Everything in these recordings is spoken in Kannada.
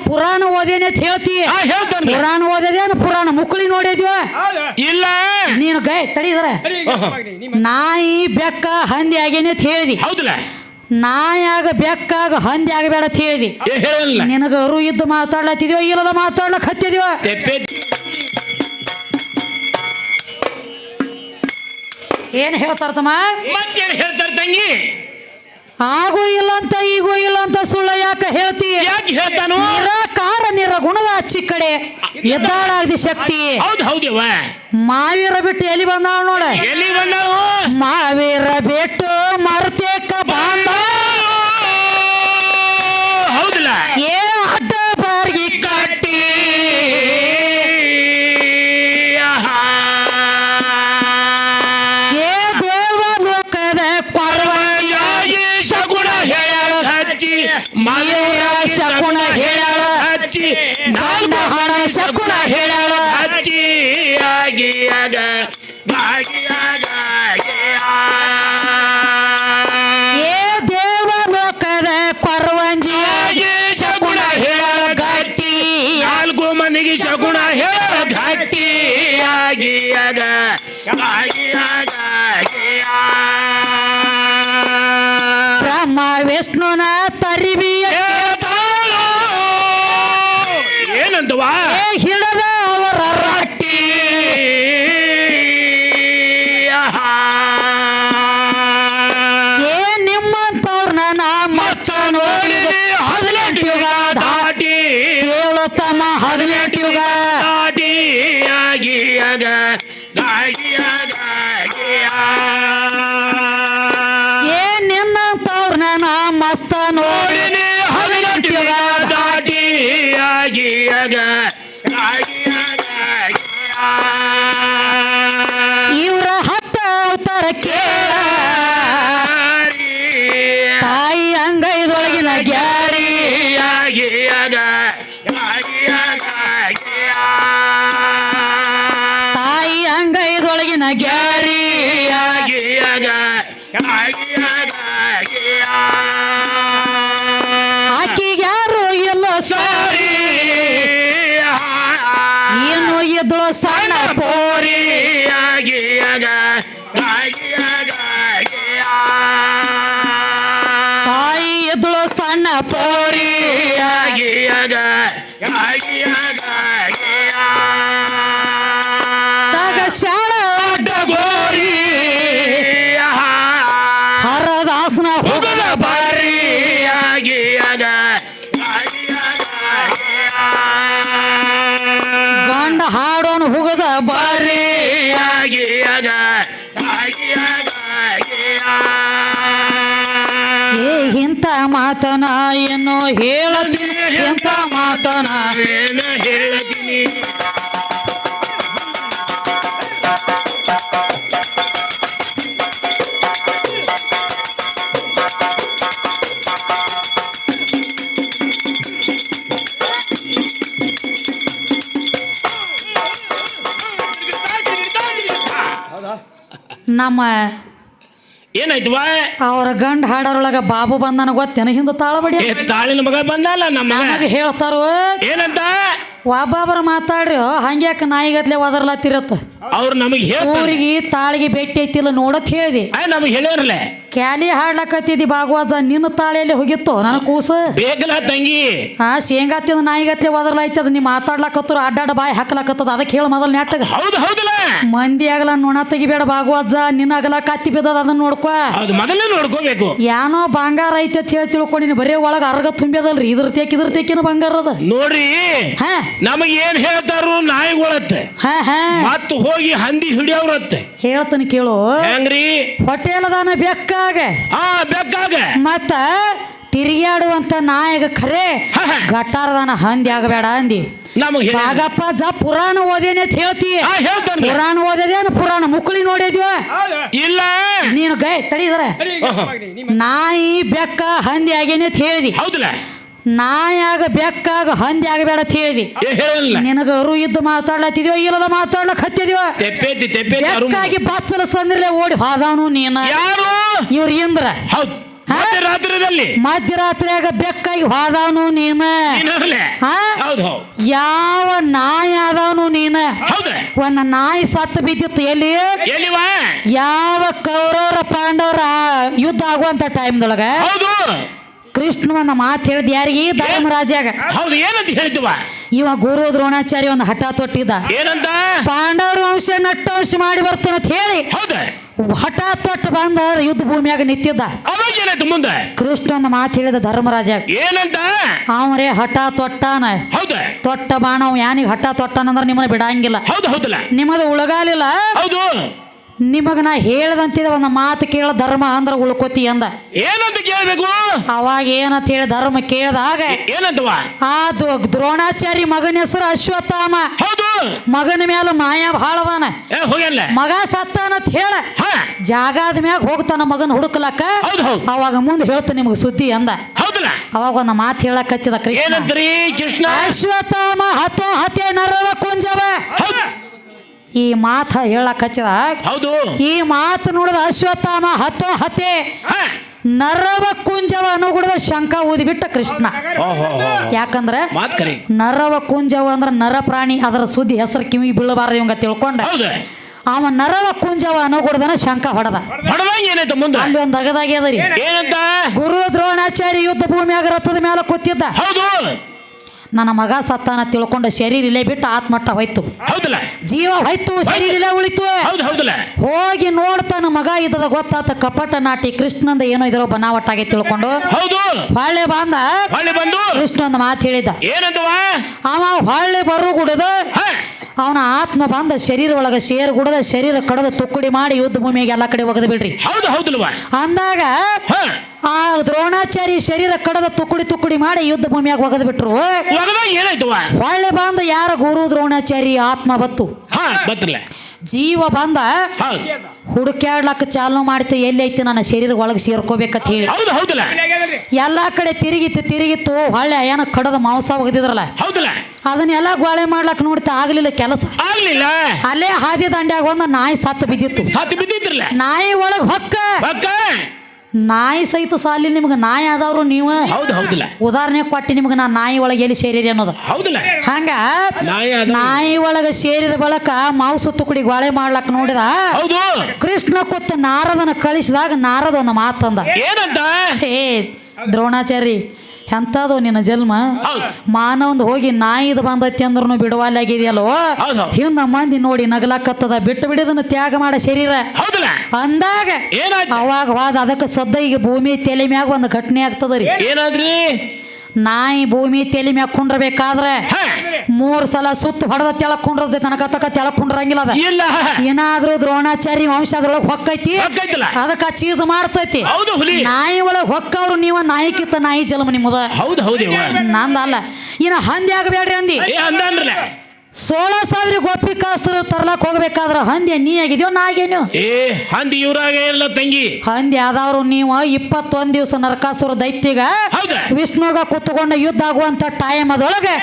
ಪುರಾಣ ಓದೇನೆ ಅಂತ ಹೇಳ್ತಿ. ಹೇಳ್ತಾನೆ. ಪುರಾಣ ಓದೇದೇನು ಪುರಾಣ ಮುಕ್ಳಿ ನೋಡಿದ್ವ ಇಲ್ಲ. ನೀನು ಗೈ ತಡೀದ್ರ ನಾಯಿ ಬೆಕ್ಕ ಹಂದಿ ಆಗೇನೆ ಅಂತ ಹೇಳಿದಿ. ಹೌದಲ್ಲ. ನಾಯಾಗ ಬೆಕ್ಕಾಗ ಹಂದಿ ಆಗಬೇಡ ಅಂತ ಹೇಳಿದಿ. ಹೇಳಿಲ್ಲ. ನಿನಗ ಅರು ಇದ್ದು ಮಾತಾಡ್ಲತ್ತಿದ್ಯೋ ಇಲ್ಲದ ಮಾತಾಡ್ಲಕ್ ಹತ್ತಿದ್ಯೋ. ಏನ್ ಹೇಳ್ತಾರ ತಮ್ಮ? ಮತ್ತೇನ್ ಹೇಳ್ತಾರ ತಂಗಿ? ಆಗೂ ಇಲ್ಲ ಅಂತ ಈಗೂ ಇಲ್ಲ ಅಂತ ಸುಳ್ಳ ಯಾಕೆ ಹೇಳ್ತಿ? ಯಾಕೆ ಹೇಳ್ತಾನು? ನಿರಾಕಾರ ನಿರ್ಗುಣದ ಅಚ್ಚಿ ಕಡೆ ಎದ್ದಾಳಾಗ್ದಿ ಶಕ್ತಿ. ಹೌದು ಹೌದವ. ಮಾವೀರ ಬಿಟ್ಟು ಎಲ್ಲಿ ಬಂದಾಳ ನೋಡ. ಎಲ್ಲಿ ಬಂದಾಳು? ಮಾವೀರ ಬಿಟ್ಟು ಮರ್ತೇಕ ಬಾಂಧ. ಹೌದಲ್ಲ. ಏ ಅಡ್ಡ ಬಾರ್ಗಿ ಕಟ್ಟಿ ಏ ದೇವ ಲೋಕದ ಕೊರವಯ್ಯಾಗಿ ಶಗುಣ ಹೇಳ ಹಚ್ಚಿ ಮಯೂರ ಶಕುನ ಹೇಳಾಳ ಹಚ್ಚಿ ಗಂಡ ಹಣ ಶಕುನ ಹೇಳಾಳ ಹಚ್ಚಿ ಆಗಿಯಾಗ ಬಾಗಿಯಾಗ ಏ ದೇವ ಲೋಕದ ಕೊರವಂಜಿಯಾಗಿ ಶಕುನ ಹೇಳಾಳ ಗಟ್ಟಿ. ನಾಲ್ಕು ಮನೆಗೆ ಶಗುಣ ಹೇಳ ಗಟ್ಟಿ ಆಗಿಯಾಗ ಬಾಗಿಯಾಗ ಬ್ರಹ್ಮ ವಿಷ್ಣುನ ತರಿಬಿಯ ಏನಂತವಾ? ಹಿಡದ ಅವರ ರಟ್ಟಿ. ಏ ನಿಮ್ಮಂತವ್ರನ್ನ ನಾ ಮಸ್ತ ನೋಡಿ 18 ಯುಗ ದಾಟಿ ಹೇಳುತ್ತಮ್ಮ 18 ಯುಗ ದಾಟಿ ಆಗಿಯಾಗ ಗಾಗಿಯಾಗ ಏ ನಿನ್ನಂತವ್ರನ್ನ ನಾ ಮಸ್ತ ನೋಡಿ 18 ಯುಗ ದಾಟಿ ಆಗಿಯಾಗ ಇವ್ರ 10 ಅವತಾರ ಕೇಳ ತಾಯಿ ಅಂಗೈದೊಳಗಿನ ಗ್ಯಾರಿ. ಆಗಿಯಾಗ ತಾಯಿ ಅಂಗೈದೊಳಗಿನ ಗ್ಯಾರಿ. ಆಗಿಯಾಗ ಆಕಿಗ್ಯಾರು ಎಲ್ಲೋ ಸಾರಿ ಏನು ಇದ್ಳು ಸಣ್ಣ ಪೋರಿ. ತಾಯಿ ಇದ್ಳು ಸಣ್ಣ ಪೋರಿ. ತಗ ಶಾಣ ಗೋರಿ ಹರದಾಸನ ಹೋಗದ ಬಾರಿ ಗಂಡ ಹಾಡೋನು ಹುಗದ ಬಾರಿ. ಏ ಇಂಥ ಮಾತನ ಏನು ಹೇಳತೀನಿ ಎಂಥ ಮಾತನ ಹೇಳ್ತೀನಿ. ನಮ್ಮ ಏನಾಯ್ತವಾ? ಅವ್ರ ಗಂಡ ಹಾಡೋರೊಳಗ ಬಾಬು ಬಂದನ ಗೊತ್ತೇನ ಹಿಂದ ತಾಳಬಡಿ ತಾಳಿನ ಮಗ ಬಂದಲ್ಲ ನಮ್ಮ ನಮಗೆ ಹೇಳ್ತಾರು ಏನಂತ? ಒಬ್ಬೊಬ್ಬರ ಮಾತಾಡ್ರಿ ಹಂಗ್ಯಾಕ ನಾಯಿಗತ್ಲೆ ಒದರ್ಲತ್ತಿರತ್ತ. ಅವ್ರು ನಮಗೆ ಊರಿಗೆ ತಾಳಿಗೆ ಭೇಟಿ ಐತಿಲ್ಲ ನೋಡತ್ ಹೇಳಿದಿ. ನಮಗೆ ಹೇಳ್ಯಾರಲ್ಲ ಕ್ಯಾಲಿ ಹಾಡ್ಲಕತ್ತಿದಿ ಭಾಗವಾಜ ನಿನ್ನ ತಾಳಿಯಲ್ಲಿ ಹೋಗಿತ್ತು ನನ್ನ ಕೂಸ ಬೇಕಲ್ಲ ತಂಗಿ. ಶೇಂಗಾ ತಿಂದ ನಾಯಿಗತ್ಲೆ ಒದರ್ಲಾಯ್ತದ ನೀ ಮಾತಾಡ್ಲಕತ್ತರು ಅಡ್ಡಾಡ ಬಾಯಿ ಹಾಕ್ಲಕತ್ತದ ಅದಕ್ಕೆ ಹೇಳ ಮೊದಲ್ ನೆಟ್ಟಗ. ಹೌದು ಹೌದಲ್ಲ. ಮಂದಿ ಆಗಲ ನೊಣ ತೆಗಿಬೇಡ ಭಾಗವಾಜ ನಿನ್ನ ಅಗಲ ಕತ್ತಿ ಬಿದ್ದದ ಅದನ್ನ ನೋಡ್ಕೊ. ಹೌದು ಮೊದಲೇ ನೋಡ್ಕೋಬೇಕು. ಏನೋ ಬಂಗಾರ ಐತೆ ಅಂತ ಹೇಳಿ ತಿಳ್ಕೊಂಡಿನಿ ಬರೀ ಒಳಗ ಅರ್ಗ ತುಂಬ್ಯದಲ್ರಿ ಇದ್ರ ತೇಕಿನ ಬಂಗಾರ ಅದ ನೋಡ್ರಿ. ನಮಗ್ ಏನ್ ಹೇಳ್ತಾರು ನಾಯಿಗಳತ್ತೆ ಮತ್ ಹೋಗಿ ಹಂದಿ ಹಿಡಿಯವ್ರತ್ತೆ ಹೇಳ್ತಾನೆ ಕೇಳು. ಹೆಂಗ್ರಿ? ಹೋಟೆಲ್ ಅದಾನ ಬೆಕ್ಕಾಗ ಬೆಕ್ಕಾಗ ಮತ್ತ ತಿರುಗಾಡುವಂತ ನಾಯಿಗ ಖರೆ ಗಟ್ಟಾರದಾನ ಹಂದಿ ಆಗಬೇಡ ಅಂದಿ. ನಮಗೆ ಆಗಪ್ಪ ಜ ಪುರಾಣ ಓದೇನೆ ಅಂತ ಹೇಳ್ತಿ. ಪುರಾಣ ಓದೇದೇನು ಪುರಾಣ ಮುಕ್ಳಿ ನೋಡಿದ್ವ ಇಲ್ಲ. ನೀನು ಗೈ ತಡೀದ್ರ ನಾಯಿ ಬೆಕ್ಕ ಹಂದಿ ಆಗೇನೆ ಅಂತ ಹೇಳಿದಿ. ಹೌದಲ್ಲ. ನಾಯಾಗ ಬೆಕ್ಕಾಗ ಹಂದಿ ಆಗಬೇಡ ಅಂತ ಹೇಳಿದಿ. ನಿನಗ ಅರು ಇದ್ದು ಮಾತಾಡ್ಲತ್ತಿದ್ಯೋ ಇಲ್ಲದ ಮಾತಾಡ್ಲಕ್ ಹತ್ತಿದ್ಯೋ. ಬೆಕ್ಕಾಗಿ ಬಚ್ಚಲ ಸಂದ್ರಲೆ ಓಡಿ ಹೋದಾನು ನೀನ. ಯಾರು? ಇವ್ರ ಇಂದ್ರ. ಹೌದು ಮಧ್ಯರಾತ್ರಿಯಾಗ ಬೆಕ್ಕಾಗಿ ಹೋದವನು ನೀನ. ಹೌದು. ಯಾವ ನಾಯಿ ಆದವನು ನೀನ. ಒಂದ ನಾಯಿ ಸತ್ತು ಬಿದ್ದಿತ್ತು ಎಲ್ಲಿ? ಯಾವ ಕೌರವರ ಪಾಂಡವರ ಯುದ್ಧ ಆಗುವಂತ ಟೈಮ್ದೊಳಗ ಕೃಷ್ಣ ಒಂದ ಮಾತು ಹೇಳಿದ್ ಯಾರಿಗೆ? ಧರ್ಮರಾಜಾಗ. ಹೌದು. ಏನಂತ ಹೇಳಿದ್ವ? ಇವ ಗುರು ದ್ರೋಣಾಚಾರ್ಯ ಒಂದು ಹಠ ತೊಟ್ಟಿದ್ದ. ಏನಂತ? ಪಾಂಡವರ ವಂಶ ನಟ್ಟವಂಶ ಮಾಡಿ ಬರ್ತಾನ ಅಂತ ಹೇಳಿ ಹಠ ತೊಟ್ಟು ಬಂದ ಯುದ್ಧ ಭೂಮಿಯಾಗ ನಿಂತಿದ್ದ. ಅವಾಗೇನಾಯ್ತು ಮುಂದೆ? ಕೃಷ್ಣ ಒಂದು ಮಾತು ಹೇಳಿದ ಧರ್ಮರಾಜ. ಏನಂತ? ಅವರೇ ಹಠ ತೊಟ್ಟಾನ. ತೊಟ್ಟ ಬಾಣವ್ ಯಾನಿಗೆ ಹಠ ತೊಟ್ಟಾನಂದ್ರ ನಿಮ್ಮನ್ನ ಬಿಡಂಗಿಲ್ಲ. ನಿಮ್ಮದು ಉಳಗಾಲಿಲ್ಲ. ನಿಮಗ ನಾ ಹೇಳದಂತಿದ ಒಂದು ಮಾತು ಕೇಳ ಧರ್ಮ ಅಂದ್ರ ಉಳ್ಕೋತಿ ಅಂದ. ಏನಂತ ಕೇಳಬೇಕು? ಅವಾಗ ಏನಂತ ಹೇಳಿ ಧರ್ಮ ಕೇಳಿದಾಗ ಏನಂತವ? ಆ ದ್ರೋಣಾಚಾರಿ ಮಗನ ಹೆಸರು ಅಶ್ವತ್ಥಾಮ. ಮಗನ ಮ್ಯಾಲ ಮಾಯಾ ಭಾಳದಾನ. ಮಗ ಸತ್ತಾನಂತ ಹೇಳ ಜಾಗದ ಮ್ಯಾಗ ಹೋಗ್ತಾನ ಮಗನ ಹುಡುಕ್ಲಕ್ಕ. ಅವಾಗ ಮುಂದೆ ಹೇಳ್ತಾನೆ ನಿಮಗ ಸುದ್ದಿ ಅಂದ. ಅವಾಗ ಒಂದು ಮಾತು ಹೇಳಕ್ ಹಚ್ಚಿದ ಕೃಷ್ಣ. ಅಶ್ವತ್ಥಾಮ ಹತೋ ಹತೆ ನರವ ಕುಂಜವ. ಈ ಮಾತ ಹೇಳಕ್ ಹಚ್ಚದ. ಈ ಮಾತು ನೋಡಿದ ಅಶ್ವತ್ಥಾಮ ಹತೋ ಹತೆ ನರವ ಕುಂಜವ ಅನ್ನೋಗುಡದ ಶಂಕ ಊದಿಬಿಟ್ಟ ಕೃಷ್ಣ. ಯಾಕಂದ್ರೆ ನರವ ಕುಂಜವ ಅಂದ್ರ ನರ ಪ್ರಾಣಿ, ಅದರ ಸುದ್ದಿ ಹೆಸರು ಕಿವಿ ಬೀಳಬಾರ್ದು ಇವಂಗ ತಿಳ್ಕೊಂಡ ಅವ ನರವ ಕುಂಜವ ಅನ್ನೋಗುಡದನ ಶಂಕ ಹೊಡೆದ. ಅಲ್ಲಿ ಒಂದ್ ಅಗದಾಗ್ಯದರಿ. ಗುರು ದ್ರೋಣಾಚಾರ್ಯ ಯುದ್ಧ ಭೂಮಿಯಾಗ ರಥದ ಮೇಲೆ ಕೂತಿದ್ದ. ನನ್ನ ಮಗ ಸತ್ತಾನ ತಿಳ್ಕೊಂಡು ಶರೀರ ಇಲ್ಲೇ ಬಿಟ್ಟು ಆತ್ಮಟ್ಟ ಹೋಯ್ತು. ಜೀವ ಹೋಯ್ತು, ಶರೀರ ಇಲ್ಲೇ ಉಳಿತು. ಹೋಗಿ ನೋಡ್ತಾನ ಮಗ ಇದ್ದದ ಗೊತ್ತಾತ. ಕಪಟ ನಾಟಿ ಕೃಷ್ಣಂದ ಏನೋ ಇದ್ರೋ ಬನಾವಟ್ಟಾಗೆ ತಿಳ್ಕೊಂಡು ಹೊಳ್ಳೆ ಬಂದ. ಕೃಷ್ಣ ಒಂದು ಮಾತು ಹೇಳಿದ. ಅವ ಹೊಳ್ಳೆ ಬರು ಗುಡದ ಅವನ ಆತ್ಮ ಬಂದ ಶರೀರ ಒಳಗ ಶೇರ್ ಗುಡದ ಶರೀರ ಕಡದ ತುಕ್ಕುಡಿ ಮಾಡಿ ಯುದ್ಧ ಭೂಮಿಯಾಗ ಎಲ್ಲಾ ಕಡೆ ಒಗದ ಬಿಡ್ರಿ ಅಂದಾಗ ಆ ದ್ರೋಣಾಚಾರ್ಯ ಶರೀರ ಕಡದ ತುಕ್ಕುಡಿ ಮಾಡಿ ಯುದ್ಧ ಭೂಮಿಯಾಗ ಒಗದ ಬಿಟ್ರು. ಹೊಳ್ಳೆ ಬಂದ ಯಾರ ಗುರು ದ್ರೋಣಾಚಾರ್ಯ ಆತ್ಮ ಬತ್ತು. ಜೀವ ಬಂದ ಹುಡುಕ್ಯಾಡ್ಲಕ್ಕ ಚಾಲೂ ಮಾಡ್ತಿ. ಎಲ್ಲಿ ಐತಿ ನನ್ನ ಶರೀರ ಒಳಗೆ ಸೇರ್ಕೋಬೇಕಂತ ಹೇಳಿ ಎಲ್ಲಾ ಕಡೆ ತಿರುಗಿತ್ತು. ಹೊಳ್ಳೆ ಏನ ಕಡದ ಮಾಂಸ ಒಗದಿದ್ರಲ್ಲ ಅದನ್ನೆಲ್ಲ ಗೋಳೆ ಮಾಡ್ಲಕ್ ನೋಡ್ತಾ ಆಗ್ಲಿಲ್ಲ ಕೆಲಸ. ಅಲ್ಲೇ ಹಾದಿ ದಂಡ್ಯಾಗ ಒಂದ ನಾಯಿ ಸತ್ತು ಬಿದ್ದಿತ್ತು. ನಾಯಿ ಒಳಗ್ ಹೊಕ್ಕ ನಾಯಿ ಸಹಿತ ಸಾಲಿ ನಿಮ್ಗೆ ನಾಯಿ ಆದವ್ರು ನೀವು. ಉದಾಹರಣೆ ಕೊಟ್ಟಿ ನಿಮ್ಗೆ ನಾ ನಾಯಿ ಒಳಗೆ ಎಲ್ಲಿ ಸೇರಿರಿ ಅನ್ನೋದು. ಹಂಗ ನಾಯಿ ಒಳಗ ಸೇರಿದ ಬಳಕ ಮಾಂಸ ತುಕಡಿ ಗೋಳೆ ಮಾಡ್ಲಕ್ ನೋಡಿದ ಕೃಷ್ಣ ಕೂತ ನಾರದನ ಕಳಿಸಿದಾಗ ನಾರದ ಒಂದು ಮಾತಂದ. ಏ ದ್ರೋಣಾಚಾರಿ ಎಂತದು ನಿನ್ನ ಜನ್ಮ. ಮಾನವಂದ್ ಹೋಗಿ ನಾಯಿದ್ ಬಂದೈತಿ ಅಂದ್ರೂ ಬಿಡುವಲ್ಲಾಗಿದೆಯಲ್ಲೋ. ಹಿಂದ ಮಂದಿ ನೋಡಿ ನಗಲಾಕತ್ತದ. ಬಿಟ್ಟು ಬಿಡಿದನ್ನ ತ್ಯಾಗ ಮಾಡ ಶರೀರ ಅಂದಾಗ ಅವಾಗ ವಾದ ಅದಕ್ಕೆ ಸದ್ದ ಈಗ ಭೂಮಿ ತಲೆ ಮ್ಯಾಗ ಒಂದು ಘಟನೆ ಆಗ್ತದ್ರಿ. ನಾಯಿ ಭೂಮಿ ತಲೆ ಮ್ಯಾಗ ಕುಂಡ್ರಬೇಕಾದ್ರೆ 3 ಸಲ ಸುತ್ತ ಹೊಡೆದ ತೆಳಕ್ ಕುಂಡ್ರದೆ ತನಕ ತೆಳಕ್ ಕುಂಡ್ರಂಗಿಲ್ಲ. ಅದ ಏನಾದ್ರೂ ದ್ರೋಣಾಚಾರಿ ವಂಶ ಅದ್ರೊಳಗೆ ಹೊಕ್ಕೈತಿ, ಅದಕ್ಕ ಚೀಸ್ ಮಾಡ್ತೈತಿ. ನಾಯಿ ಒಳಗ್ ಹೊಕ್ಕವ್ರು ನೀವ ನಾಯಿಕಿತ್ತ ನಾಯಿ ಜನ್ಮ ನಿಮ್ಮದ. ನಂದಲ್ಲ. ಇನ್ನ ಹಂದಿ ಆಗಬೇಡ್ರಿ ಅಂದಿ. 16,000 ಗೋಪಿ ಕಾಸ್ತ್ರ ತರ್ಲಾಕ್ ಹೋಗ್ಬೇಕಾದ್ರ ಹಂದಿ ನೀ ಆಗಿದ್ಯೋ ನಾ ಆಗೇನು? ಹಂದಿ ಇವ್ರಾಗ ಎಲ್ಲ ತಂಗಿ ಹಂದಿ ಆದವ್ರು ನೀವು. 21 ದಿವಸ ನರಕಾಸುರ ದೈತ್ಯಗ ವಿಷ್ಣುಗ ಕುತ್ಕೊಂಡ ಯುದ್ಧ ಆಗುವಂತ ಟೈಮ್ ಅದೊಳಗೆ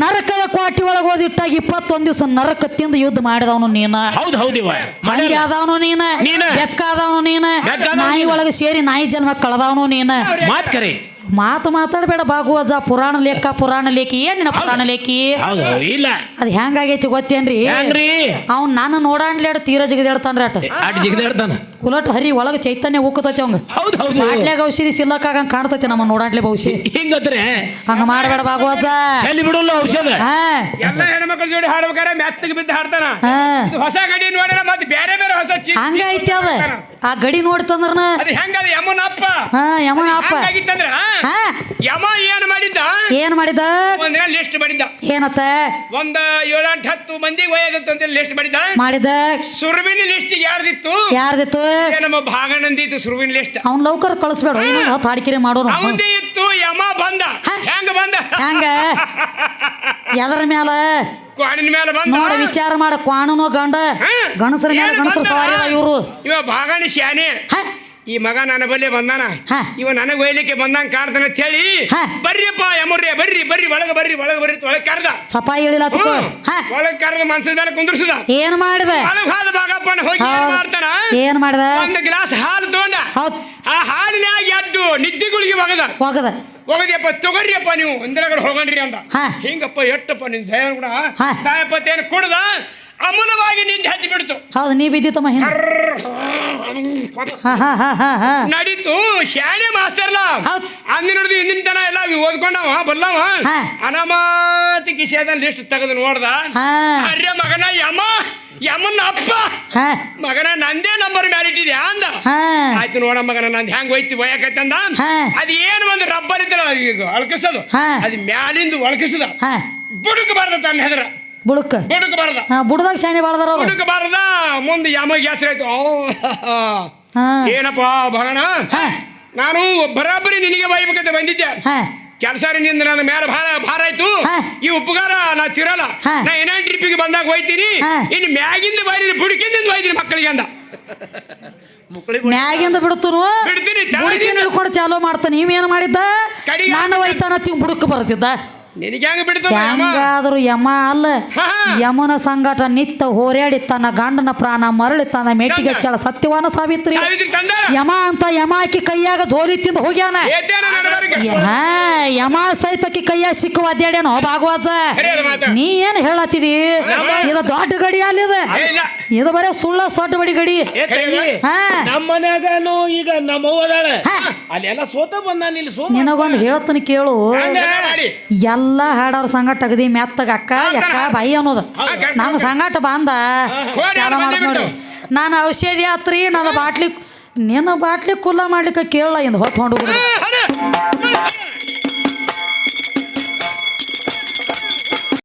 ನರಕದ ಕ್ವಾಟಿ ಒಳಗೆ ಓದಿಟ್ಟಾಗ 21 ದಿವಸ ನರಕ ತಿಂದು ಯುದ್ಧ ಮಾಡಿದವನು ನೀನ. ಹಂದಿ ಆದವನು ನೀನ, ಬೆಕ್ಕಾದವನು ನೀನ, ನಾಯಿ ಒಳಗೆ ಸೇರಿ ನಾಯಿ ಜನ್ಮ ಕಳೆದವನು ನೀನ. ಮಾತು ಮಾತಾಡಬೇಡ ಭಾಗವಜ. ಪುರಾಣ ಲೇಖಿ ಏನಿನ ಪುರಾಣ ಲೇಖಿ ಇಲ್ಲ. ಅದ್ ಹೆಂಗಾಗೈತಿ ಗೊತ್ತೇನ್ರಿ? ಅವ್ನ್ ನಾನು ನೋಡಾಡ್ಲೇಡ ತೀರ ಜಿಗದಾಡ್ತಾನ್ರಿ. ಉಲಟ್ ಹರಿ ಒಳಗ ಚೈತನ್ಯ ಉಕ್ಕತೈತಿ ಅವಂಗ. ಬಾಟ್ಲ್ಯಾಗ ಔಷಧಿ ಸಿಲ್ಲಕ್ಕಾಗಂಗ್ ಕಾಣ್ತೈತಿ ನಮ್ಮ ನೋಡಾಡ್ಲೆ ಬಹುಶಿ. ಹಂಗ ಮಾಡಬೇಡ ಭಾಗವಜ. ಔಷಧ ಎಲ್ಲ ಹೆಣ್ಮಕ್ಳ ಜೋಡಿ ಹಾಡ್ಬೇಕಾರ ಮೆತ್ತಗೆ ಬಿದ್ದು ಹಾಡ್ತಾನ. ಹೊಸ ಗಡಿ ನೋಡಿರ ಮತ್ತೆ ಬೇರೆ ಬೇರೆ ಹೊಸ ಹಂಗ ಐತಿ. ಅದ ಆ ಗಡಿ ನೋಡ್ತಂದ್ರ ಹೆಂಗದ ಯಮನಪ್ಪ ಯಮನಪ್ಪ ಯಮ ಏನ್ ಮಾಡಿದ್ದ? ಒಂದ್ ಲಿಸ್ಟ್ ಮಾಡಿದ್ದ. ಏನತ್ತ? ಒಂದ್ 7-10 ಮಂದಿಗೆ ಒಯ್ಯದಂತ ಲಿಸ್ಟ್ ಮಾಡಿದ್ದ. ಸುರುವಿನ ಲಿಸ್ಟ್ ಯಾರ್ದಿತ್ತು? ನಮ್ಮ ಭಾಗನಂದಿತ್ತು ಸುರುವಿನ ಲಿಸ್ಟ್. ಅವ್ನ್ ಲೌಕರ್ ಕಳಿಸ್ಬೇಡ, ತಾಡಿಕೆರೆ ಮಾಡೋರು. ಅವಂದೇ ಇತ್ತು. ಯಮ ಬಂದ. ಹೆಂಗ ಎದರ ಮ್ಯಾಲ? ಕ್ವಾಣಿನ ಮೇಲೆ ಬಂದ. ನೋಡ ವಿಚಾರ ಮಾಡ. ಕ್ವಾಣನು ಗಂಡ ಗಣಸರ ಮೇಲೆ ಗಣಸರ ಸವಾರಿ ಇವ್ರು. ಇವ ಭಾಗಣಿ ಶಾನೆ ಈ ಮಗ ನನ್ನ ಬಲ್ಲಿ ಬಂದಾನ, ಇವ ನನಗೆ ಒಯ್ಲಿಕ್ಕೆ ಬಂದಂಗ ಕಾಡ್ತಾನ ಅಂತ ಹೇಳಿ ಬರ್ರಿಪ್ಪ ಯಮುರ್ರೆ ಬರ್ರಿ ಬರ್ರಿ ಒಳಗ ಬರ್ರಿ ಒಳಗ ಬರ್ರಿ ಒಳಗ್ ಕರ್ದ ಸಪಾಯಿ ಹೇಳಿಲ್ಲ ಒಳಗ್ ಕರ್ದ ಮನ್ಸದ ಮೇಲೆ ಕುಂದ್ರಸುದ. ಏನ್ ಮಾಡಿದ ಒಳಗ್ ಹಾದ ಭಾಗಪ್ಪನ ಹೋಗಿ ಮಾಡ್ತಾನ, ಏನ್ ಮಾಡಿದ ಒಂದು ಗ್ಲಾಸ್ ಹಾಲು ತಗೊಂಡ, ಆ ಹಾಲಿನಾಗ ಎದ್ದು ನಿದ್ದಿಗಳಿಗೆ ಒಗದ ಹೋಗದಿಯಪ್ಪ ತಗೋರಿಯಪ್ಪ ನೀವು ಒಂದಿನಗಳು ಹೋಗಣ್ರಿ ಅಂತ. ಹಿಂಗಪ್ಪ ಎಟ್ಟಪ್ಪ ನಿನ್ ದಯ ಕೂಡ ತಾಯಪ್ಪತ್ತೇನು ಕುಡ್ದ ಅಮೂಲವಾಗಿ ನಿಂತು ಹತ್ತಿ ಬಿಡ್ತು. ಹೌದು ನೀ ಬಿದ್ದಿತ್ತಮ್ಮ ನಡೀತು. ಶಾಲೆ ಮಾಸ್ತರ್ಲ ಅಂದಿ ನೋಡಿದ್ವಿ ಹಿಂದಿನ ತನ ಎಲ್ಲ ಓದ್ಕೊಂಡವ ಬಲ್ಲವ ಅನಾಮಾತಿ ಕಿಶೇದನ್ ಲಿಸ್ಟ್ ತೆಗೆದು ನೋಡ್ದ. ಅರ್ಯ ಮಗನ ಯಮನ್ನ ಅಪ್ಪ ಮಗನ ನಂದೇ ನಂಬರ್ ಮ್ಯಾಲ ಇಟ್ಟಿದ್ಯಾ ಅಂದ. ಆಯ್ತು ನೋಡ ಮಗನ ನಂದು ಹೆಂಗ್ ಹೋಯ್ತಿ ಒಯ್ಯಕತ್ತಂದ. ಅದ್ ಏನು ಒಂದು ರಬ್ಬರ್ ಇತ್ತಲ್ಲ ಈಗ ಅಳಕಿಸೋದು, ಅದ್ ಮ್ಯಾಲಿಂದ ಒಳಕಿಸದ ಬುಡುಕ್ ಬಾರ್ದ ತನ್ನ ಹೆದರ ಬುಡುಕ್ ಬಾರ್ದ ಬುಡದಾಗ ಶಾನೆ ಬಾಳ್ದಾರ ಬುಡುಕ್ ಬಾರ್ದ. ಮುಂದೆ ಯಮಗೆ ಹೆಸರಾಯ್ತು. ಏನಪ್ಪ ಭಗಣ, ನಾನು ಬರಾಬರಿ ನಿನಗೆ ಬೈಬೇಕಂತ ಬಂದಿದ್ದೆ. ಕೆಲಸದಿಂದ ನನ್ನ ಮೇಲೆ ಭಾರ ಆಯ್ತು. ಈ ಉಪಕಾರ ನಾ ತಿರಲ್ಲ. ನಾ ಏನೇ ಟ್ರಿಪ್ಪಿಗೆ ಬಂದಾಗ ಹೋಯ್ತೀನಿ. ಇನ್ನು ಮ್ಯಾಗಿಂದ ಬೈಲಿ ಬುಡಕಿಂದ ಹೋಯ್ತೀನಿ ಮಕ್ಕಳಿಗೆ ಅಂದ. ಮ್ಯಾಗಿಂದ ಬಿಡ್ತನು ಬಿಡ್ತೀನಿ ಹಿಡ್ಕೊಂಡು ಚಾಲೂ ಮಾಡ್ತಾನೆ. ನೀವೇನು ಮಾಡಿದ್ದ ನಾನು ಒಯ್ತಾನ ಬುಡಕ್ ಬರ್ತಿದ್ದ. ನಿನಗೆ ಹೆಂಗ ಬಿಡ್ತ ಹೆಂಗಾದ್ರು ಯಮ ಅಲ್ಲ, ಯಮನ ಸಂಗಾಟ ನಿತ್ಯ ಹೋರಾಡಿ ತನ್ನ ಗಂಡನ ಪ್ರಾಣ ಮರಳಿ ತನ್ನ ಮೆಟ್ಟಿಗೆ ಚಳ ಸತ್ಯವಾನ ಸಾವಿತ್ರಿ ಯಮ ಅಂತ ಯಮ ಆಕಿ ಕೈಯಾಗ ಜೋಲಿ ತಿಂದು ಹೋಗ್ಯಾನ. ಯಮ ಸಹಿತಕಿ ಕೈಯಾಗ ಸಿಕ್ಕ ಒದ್ದಾಡ್ಯಾನ ಭಾಗವತ. ನೀ ಏನ್ ಹೇಳತ್ತಿದಿ? ಇದು ದೊಡ್ಡ ಗಡಿ ಅಲ್ಲಿದೆ, ಇದು ಬರೇ ಸುಳ್ಳ ಸೊಡ್ಡ ಬಡಿ ಗಡಿ. ನಮ್ಮ ಮನ್ಯಾಗನು ಈಗ ನಮ್ಮವ್ವದಾಳ ಅಲ್ಲೆಲ್ಲ ಸೋತ ಬಂದ. ನಿನಗೊಂದು ಹೇಳ್ತಾನೆ ಕೇಳು. ಎಲ್ಲ ಹಾಡೋರ್ ಸಂಗಟ ಅಗದಿ ಮೆತ್ತಗ ಅಕ್ಕ ಯಕ್ಕ ಬಾಯಿ ಅನ್ನೋದು ನಮ್ಮ ಸಂಗಟ ಬಂದ ಚಾಲ ಮಾಡ ನೋಡ್ರಿ. ನಾನು ಔಷಧಿ ಆತ್ರಿ ನನ್ನ ಬಾಟ್ಲಿ ನಿನ್ನ ಬಾಟ್ಲಿ ಕುಲ್ಲ ಮಾಡ್ಲಿಕ್ಕೆ ಕೇಳಲ್ಲ ಇಂದ ಹೊತ್ತು ಹೊಂಡು